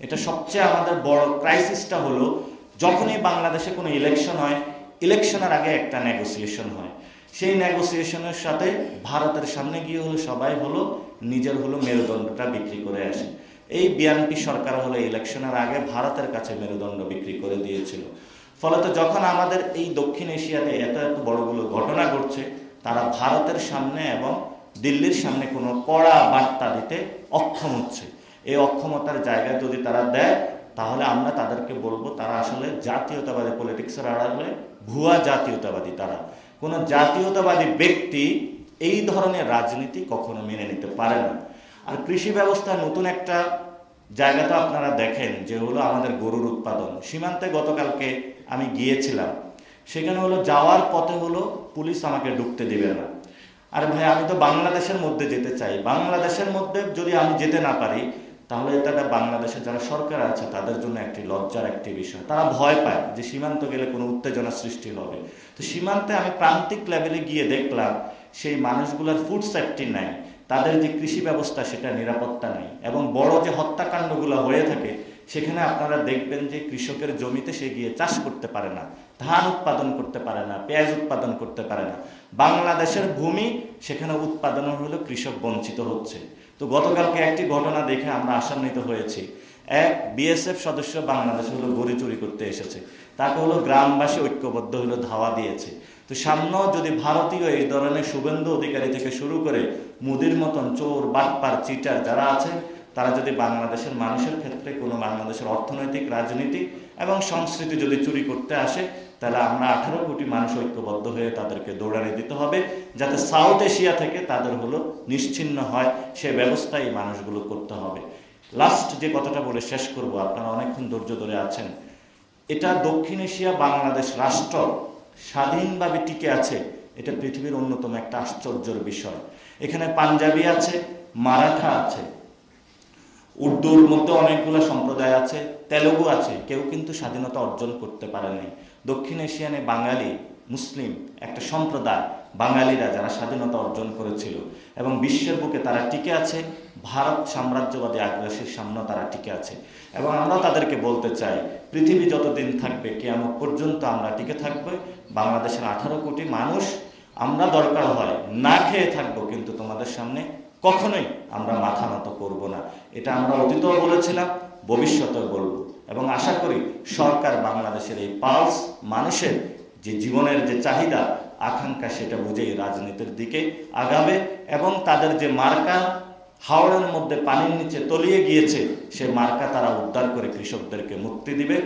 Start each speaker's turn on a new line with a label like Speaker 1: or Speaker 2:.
Speaker 1: এটা সবচেয়ে আমাদের বড় ক্রাইসিসটা হলো যখনই বাংলাদেশে কোনো ইলেকশন হয়, ইলেকশনের আগে একটা নেগোসিয়েশন হয়। সেই নেগোসিয়েশনের সাথে ভারতের সামনে গিয়ে সবাই নিজের মেরুদণ্ডটা বিক্রি করে আসে। এই বিএনপি সরকার ইলেকশনের আগে ভারতের কাছে মেরুদণ্ড বিক্রি করে দিয়েছিল। ফলত যখন আমাদের এই দক্ষিণ এশিয়াতে এত এত বড়গুলো ঘটনা ঘটছে, তারা ভারতের সামনে এবং দিল্লির সামনে কোনো কড়া বার্তা দিতে অক্ষম হচ্ছে। এই অক্ষমতার জায়গায় যদি তারা দেয়, তাহলে আমরা তাদেরকে বলবো তারা আসলে জাতীয়তাবাদী পলিটিক্সের আড়ালে ভুয়া জাতীয়তাবাদী। তারা কোনো জাতীয়তাবাদী ব্যক্তি এই ধরনের রাজনীতি কখনো মেনে নিতে পারে না। আর কৃষি ব্যবস্থার নতুন একটা জায়গা তো আপনারা দেখেন যে আমাদের গরুর উৎপাদন। সীমান্তে গতকালকে আমি গিয়েছিলাম, সেখানে যাওয়ার পথে পুলিশ আমাকে ঢুকতে দিবে না। আর ভাই, আমি তো বাংলাদেশের মধ্যে যেতে চাই। বাংলাদেশের মধ্যে যদি আমি যেতে না পারি, তাহলে এটা বাংলাদেশের যারা সরকার আছে তাদের জন্য একটি লজ্জার একটি বিষয়। তারা ভয় পায় যে সীমান্ত গেলে কোনো উত্তেজনা সৃষ্টি হবে। তো সীমান্তে আমি প্রান্তিক লেভেলে গিয়ে দেখলাম সেই মানুষগুলোর ফুড সেফটি নাই, তাদের যে কৃষি ব্যবস্থা সেটা নিরাপত্তা নেই, এবং বড় যে হত্যাকাণ্ডগুলো হয়ে থাকে সেখানে আপনারা দেখবেন যে কৃষকের জমিতে সে গিয়ে চাষ করতে পারে না, ধান উৎপাদন করতে পারে না, পেঁয়াজ উৎপাদন করতে পারে না। বাংলাদেশের ভূমি সেখানে উৎপাদন কৃষক বঞ্চিত হচ্ছে। তো গতকালকে একটি ঘটনা দেখে আমরা আশান্বিত হয়েছি। এক বিএসএফ সদস্য বাংলাদেশে গরু চুরি করতে এসেছে, তাকে গ্রামবাসী ঐক্যবদ্ধ ধাওয়া দিয়েছে। তো সামনেও যদি ভারতীয় এই ধরনের শুভেন্দু অধিকারী থেকে শুরু করে মোদির মতন চোর, বাটপার, চিটার যারা আছে, তারা যদি বাংলাদেশের মানুষের ক্ষেত্রে কোনো বাংলাদেশের অর্থনৈতিক, রাজনীতি এবং সংস্কৃতি যদি চুরি করতে আসে, তাহলে আমরা 18 কোটি মানুষ ঐক্যবদ্ধ হয়ে তাদেরকে দৌড়ানি দিতে হবে, যাতে সাউথ এশিয়া থেকে তাদের নিশ্চিহ্ন হয়। সে ব্যবস্থা এই মানুষগুলো করতে হবে। লাস্ট যে কথাটা বলে শেষ করব, আপনারা অনেকক্ষণ ধৈর্য ধরে আছেন। এটা দক্ষিণ এশিয়া বাংলাদেশ রাষ্ট্র স্বাধীনভাবে টিকে আছে, এটা পৃথিবীর অন্যতম একটা আশ্চর্যের বিষয়। এখানে পাঞ্জাবি আছে, মারাঠা আছে, উর্দুর মধ্যে অনেকগুলো সম্প্রদায় আছে, তেলুগু আছে, কেউ কিন্তু স্বাধীনতা অর্জন করতে পারেনি। দক্ষিণ এশিয়ানে বাঙালি, মুসলিম একটা সম্প্রদায়, বাঙালিরা যারা স্বাধীনতা অর্জন করেছিল এবং বিশ্বের বুকে তারা টিকে আছে। ভারত সাম্রাজ্যবাদী আগ্রাসীর সামনে তারা টিকে আছে, এবং আমরা তাদেরকে বলতে চাই, পৃথিবী যতদিন থাকবে, কিয়ামত পর্যন্ত আমরা টিকে থাকবে। বাংলাদেশের 18 কোটি মানুষ আমরা দরকার হয় না খেয়ে থাকবো, কিন্তু তোমাদের সামনে কখনোই আমরা মাথা নত করব না। এটা আমরা অতীতেও বলেছিলাম, ভবিষ্যতেও বলবো, এবং আশা করি সরকার বাংলাদেশের এই পালস, মানুষের যে জীবনের যে চাহিদা, আকাঙ্ক্ষা, সেটা বুঝেই রাজনীতির দিকে আগাবে, এবং তাদের যে মার্কা হাওড়ের মধ্যে পানির নিচে তলিয়ে গিয়েছে, সে মার্কা তারা উদ্ধার করে কৃষকদেরকে মুক্তি দিবে।